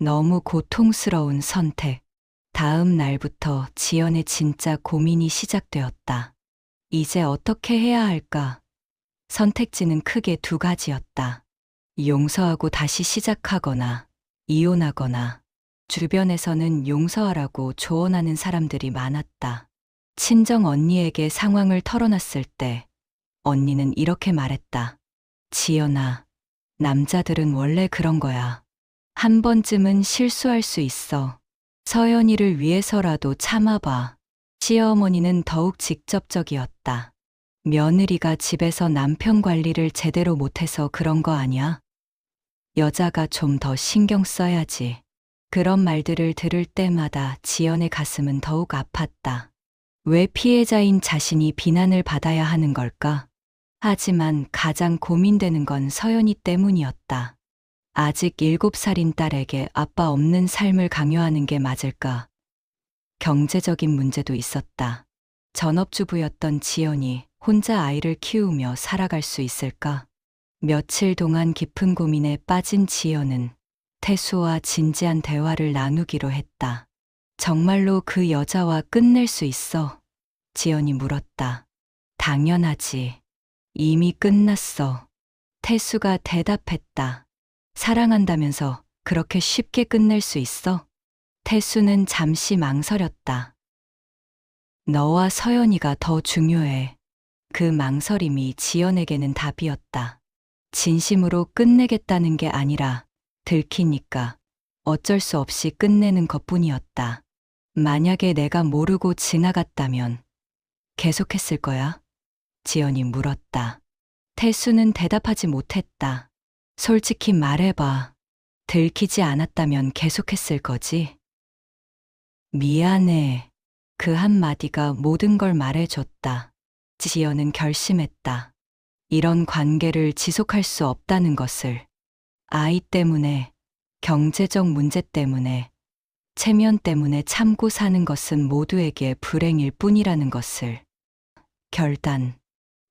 너무 고통스러운 선택. 다음 날부터 지연의 진짜 고민이 시작되었다. 이제 어떻게 해야 할까? 선택지는 크게 두 가지였다. 용서하고 다시 시작하거나 이혼하거나. 주변에서는 용서하라고 조언하는 사람들이 많았다. 친정 언니에게 상황을 털어놨을 때 언니는 이렇게 말했다. 지연아, 남자들은 원래 그런 거야. 한 번쯤은 실수할 수 있어. 서연이를 위해서라도 참아봐. 시어머니는 더욱 직접적이었다. 며느리가 집에서 남편 관리를 제대로 못해서 그런 거 아니야? 여자가 좀 더 신경 써야지. 그런 말들을 들을 때마다 지연의 가슴은 더욱 아팠다. 왜 피해자인 자신이 비난을 받아야 하는 걸까? 하지만 가장 고민되는 건 서연이 때문이었다. 아직 7살인 딸에게 아빠 없는 삶을 강요하는 게 맞을까? 경제적인 문제도 있었다. 전업주부였던 지연이 혼자 아이를 키우며 살아갈 수 있을까? 며칠 동안 깊은 고민에 빠진 지연은 태수와 진지한 대화를 나누기로 했다. 정말로 그 여자와 끝낼 수 있어? 지연이 물었다. 당연하지. 이미 끝났어. 태수가 대답했다. 사랑한다면서 그렇게 쉽게 끝낼 수 있어? 태수는 잠시 망설였다. 너와 서연이가 더 중요해. 그 망설임이 지연에게는 답이었다. 진심으로 끝내겠다는 게 아니라 들키니까 어쩔 수 없이 끝내는 것뿐이었다. 만약에 내가 모르고 지나갔다면 계속했을 거야? 지연이 물었다. 태수는 대답하지 못했다. 솔직히 말해봐. 들키지 않았다면 계속했을 거지? 미안해. 그 한마디가 모든 걸 말해줬다. 지연은 결심했다. 이런 관계를 지속할 수 없다는 것을. 아이 때문에, 경제적 문제 때문에, 체면 때문에 참고 사는 것은 모두에게 불행일 뿐이라는 것을. 결단.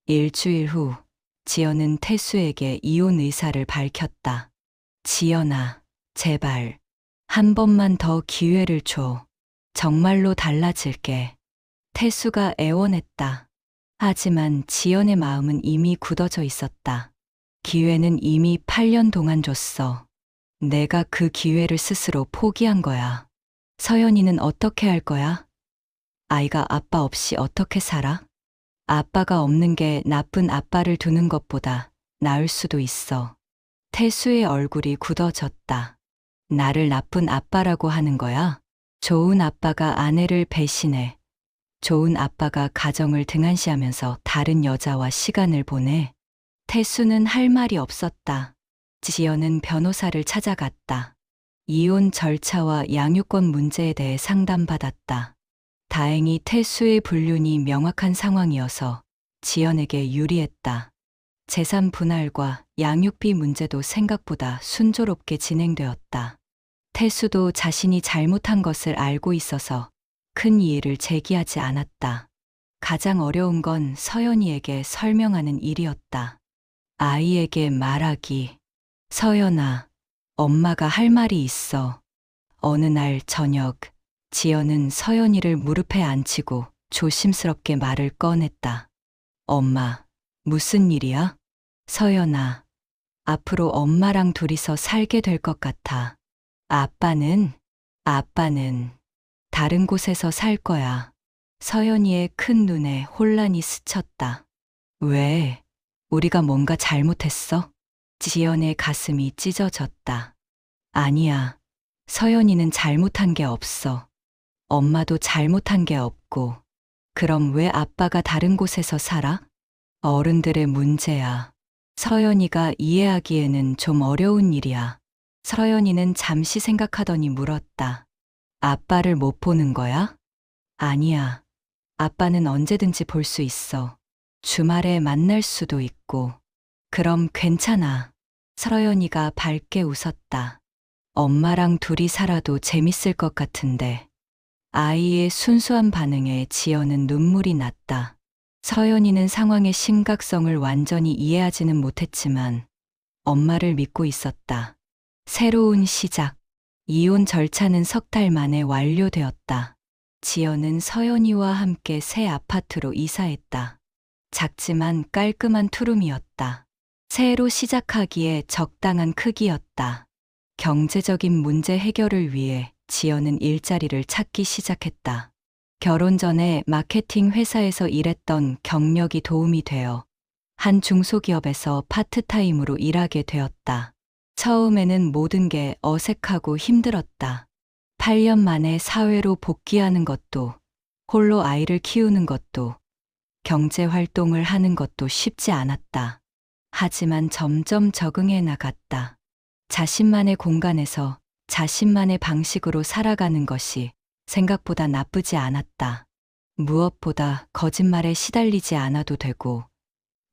일주일 후, 지연은 태수에게 이혼 의사를 밝혔다. 지연아, 제발. 한 번만 더 기회를 줘. 정말로 달라질게. 태수가 애원했다. 하지만 지연의 마음은 이미 굳어져 있었다. 기회는 이미 8년 동안 줬어. 내가 그 기회를 스스로 포기한 거야. 서연이는 어떻게 할 거야? 아이가 아빠 없이 어떻게 살아? 아빠가 없는 게 나쁜 아빠를 두는 것보다 나을 수도 있어. 태수의 얼굴이 굳어졌다. 나를 나쁜 아빠라고 하는 거야? 좋은 아빠가 아내를 배신해. 좋은 아빠가 가정을 등한시하면서 다른 여자와 시간을 보내. 태수는 할 말이 없었다. 지연은 변호사를 찾아갔다. 이혼 절차와 양육권 문제에 대해 상담받았다. 다행히 태수의 불륜이 명확한 상황이어서 지연에게 유리했다. 재산 분할과 양육비 문제도 생각보다 순조롭게 진행되었다. 태수도 자신이 잘못한 것을 알고 있어서 큰 이의를 제기하지 않았다. 가장 어려운 건 서연이에게 설명하는 일이었다. 아이에게 말하기. 서연아, 엄마가 할 말이 있어. 어느 날 저녁, 지연은 서연이를 무릎에 앉히고 조심스럽게 말을 꺼냈다. 엄마, 무슨 일이야? 서연아, 앞으로 엄마랑 둘이서 살게 될 것 같아. 아빠는 다른 곳에서 살 거야. 서연이의 큰 눈에 혼란이 스쳤다. 왜? 우리가 뭔가 잘못했어? 지연의 가슴이 찢어졌다. 아니야. 서연이는 잘못한 게 없어. 엄마도 잘못한 게 없고. 그럼 왜 아빠가 다른 곳에서 살아? 어른들의 문제야. 서연이가 이해하기에는 좀 어려운 일이야. 서연이는 잠시 생각하더니 물었다. 아빠를 못 보는 거야? 아니야. 아빠는 언제든지 볼 수 있어. 주말에 만날 수도 있고. 그럼 괜찮아. 서연이가 밝게 웃었다. 엄마랑 둘이 살아도 재밌을 것 같은데. 아이의 순수한 반응에 지연은 눈물이 났다. 서연이는 상황의 심각성을 완전히 이해하지는 못했지만 엄마를 믿고 있었다. 새로운 시작. 이혼 절차는 석 달 만에 완료되었다. 지연은 서연이와 함께 새 아파트로 이사했다. 작지만 깔끔한 투룸이었다. 새로 시작하기에 적당한 크기였다. 경제적인 문제 해결을 위해 지연은 일자리를 찾기 시작했다. 결혼 전에 마케팅 회사에서 일했던 경력이 도움이 되어 한 중소기업에서 파트타임으로 일하게 되었다. 처음에는 모든 게 어색하고 힘들었다. 8년 만에 사회로 복귀하는 것도, 홀로 아이를 키우는 것도, 경제 활동을 하는 것도 쉽지 않았다. 하지만 점점 적응해 나갔다. 자신만의 공간에서 자신만의 방식으로 살아가는 것이 생각보다 나쁘지 않았다. 무엇보다 거짓말에 시달리지 않아도 되고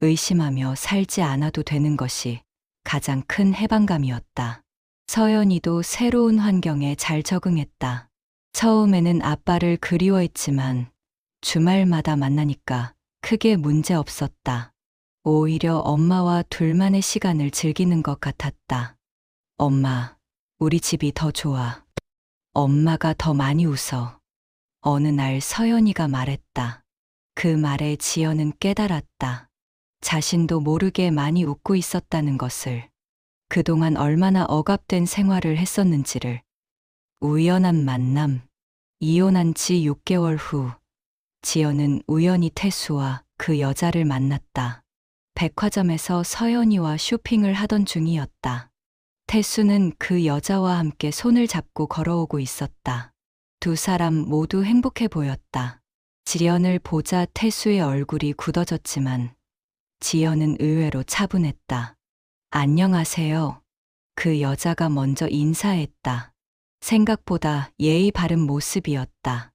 의심하며 살지 않아도 되는 것이 가장 큰 해방감이었다. 서연이도 새로운 환경에 잘 적응했다. 처음에는 아빠를 그리워했지만 주말마다 만나니까 크게 문제 없었다. 오히려 엄마와 둘만의 시간을 즐기는 것 같았다. 엄마, 우리 집이 더 좋아. 엄마가 더 많이 웃어. 어느 날 서연이가 말했다. 그 말에 지연은 깨달았다. 자신도 모르게 많이 웃고 있었다는 것을. 그동안 얼마나 억압된 생활을 했었는지를. 우연한 만남. 이혼한 지 6개월 후, 지연은 우연히 태수와 그 여자를 만났다. 백화점에서 서연이와 쇼핑을 하던 중이었다. 태수는 그 여자와 함께 손을 잡고 걸어오고 있었다. 두 사람 모두 행복해 보였다. 지연을 보자 태수의 얼굴이 굳어졌지만 지연은 의외로 차분했다. 안녕하세요. 그 여자가 먼저 인사했다. 생각보다 예의 바른 모습이었다.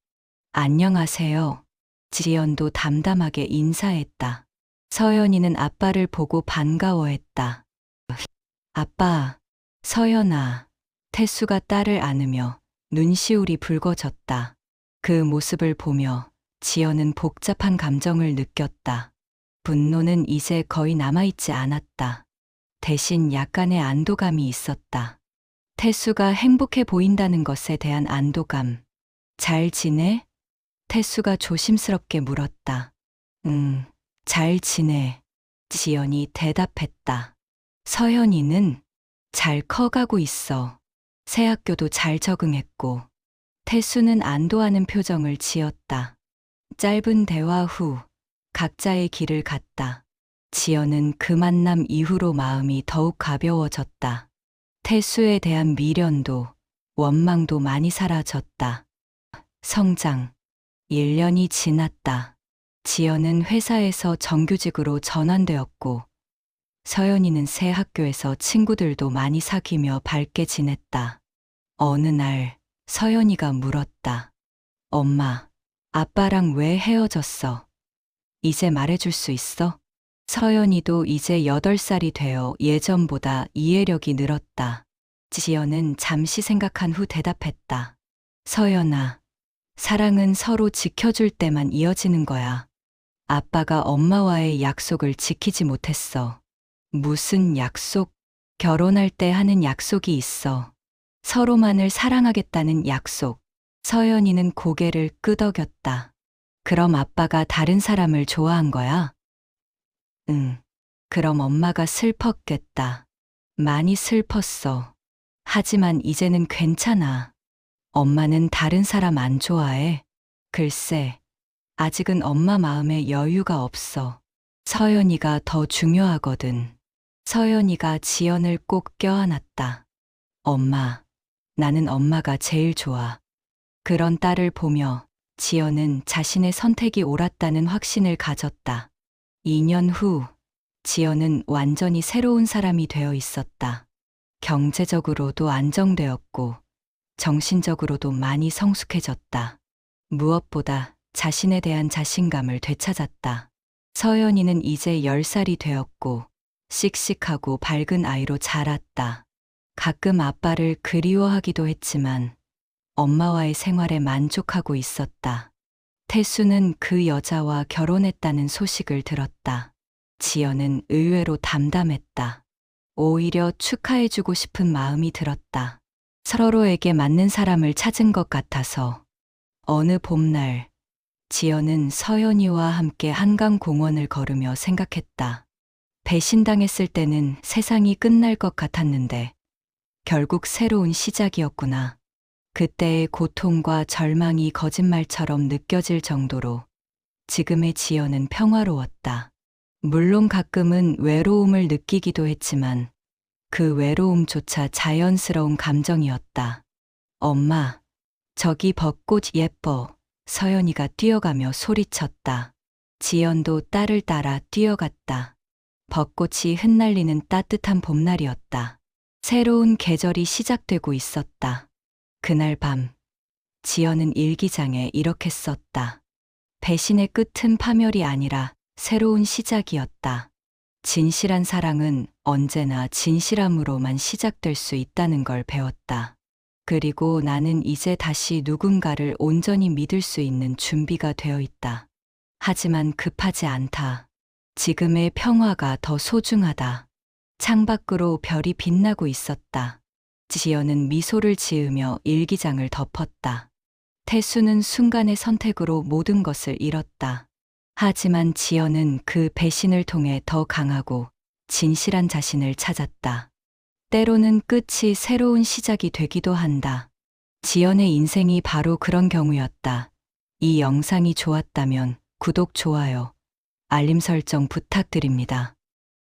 안녕하세요. 지연도 담담하게 인사했다. 서연이는 아빠를 보고 반가워했다. 아빠, 서연아. 태수가 딸을 안으며 눈시울이 붉어졌다. 그 모습을 보며 지연은 복잡한 감정을 느꼈다. 분노는 이제 거의 남아있지 않았다. 대신 약간의 안도감이 있었다. 태수가 행복해 보인다는 것에 대한 안도감. 잘 지내? 태수가 조심스럽게 물었다. 잘 지내. 지연이 대답했다. 서연이는 잘 커가고 있어. 새 학교도 잘 적응했고. 태수는 안도하는 표정을 지었다. 짧은 대화 후 각자의 길을 갔다. 지연은 그 만남 이후로 마음이 더욱 가벼워졌다. 태수에 대한 미련도 원망도 많이 사라졌다. 성장. 1년이 지났다. 지연은 회사에서 정규직으로 전환되었고 서연이는 새 학교에서 친구들도 많이 사귀며 밝게 지냈다. 어느 날 서연이가 물었다. 엄마, 아빠랑 왜 헤어졌어? 이제 말해줄 수 있어? 서연이도 이제 8살이 되어 예전보다 이해력이 늘었다. 지연은 잠시 생각한 후 대답했다. 서연아, 사랑은 서로 지켜줄 때만 이어지는 거야. 아빠가 엄마와의 약속을 지키지 못했어. 무슨 약속? 결혼할 때 하는 약속이 있어. 서로만을 사랑하겠다는 약속. 서연이는 고개를 끄덕였다. 그럼 아빠가 다른 사람을 좋아한 거야? 응. 그럼 엄마가 슬펐겠다. 많이 슬펐어. 하지만 이제는 괜찮아. 엄마는 다른 사람 안 좋아해. 글쎄, 아직은 엄마 마음에 여유가 없어. 서연이가 더 중요하거든. 서연이가 지연을 꼭 껴안았다. 엄마, 나는 엄마가 제일 좋아. 그런 딸을 보며 지연은 자신의 선택이 옳았다는 확신을 가졌다. 2년 후, 지연은 완전히 새로운 사람이 되어 있었다. 경제적으로도 안정되었고, 정신적으로도 많이 성숙해졌다. 무엇보다 자신에 대한 자신감을 되찾았다. 서연이는 이제 10살이 되었고, 씩씩하고 밝은 아이로 자랐다. 가끔 아빠를 그리워하기도 했지만, 엄마와의 생활에 만족하고 있었다. 태수는 그 여자와 결혼했다는 소식을 들었다. 지연은 의외로 담담했다. 오히려 축하해주고 싶은 마음이 들었다. 서로에게 맞는 사람을 찾은 것 같아서. 어느 봄날, 지연은 서연이와 함께 한강공원을 걸으며 생각했다. 배신당했을 때는 세상이 끝날 것 같았는데 결국 새로운 시작이었구나. 그때의 고통과 절망이 거짓말처럼 느껴질 정도로 지금의 지연은 평화로웠다. 물론 가끔은 외로움을 느끼기도 했지만 그 외로움조차 자연스러운 감정이었다. 엄마, 저기 벚꽃 예뻐. 서연이가 뛰어가며 소리쳤다. 지연도 딸을 따라 뛰어갔다. 벚꽃이 흩날리는 따뜻한 봄날이었다. 새로운 계절이 시작되고 있었다. 그날 밤, 지연은 일기장에 이렇게 썼다. 배신의 끝은 파멸이 아니라 새로운 시작이었다. 진실한 사랑은 언제나 진실함으로만 시작될 수 있다는 걸 배웠다. 그리고 나는 이제 다시 누군가를 온전히 믿을 수 있는 준비가 되어 있다. 하지만 급하지 않다. 지금의 평화가 더 소중하다. 창밖으로 별이 빛나고 있었다. 지연은 미소를 지으며 일기장을 덮었다. 태수는 순간의 선택으로 모든 것을 잃었다. 하지만 지연은 그 배신을 통해 더 강하고 진실한 자신을 찾았다. 때로는 끝이 새로운 시작이 되기도 한다. 지연의 인생이 바로 그런 경우였다. 이 영상이 좋았다면 구독, 좋아요, 알림 설정 부탁드립니다.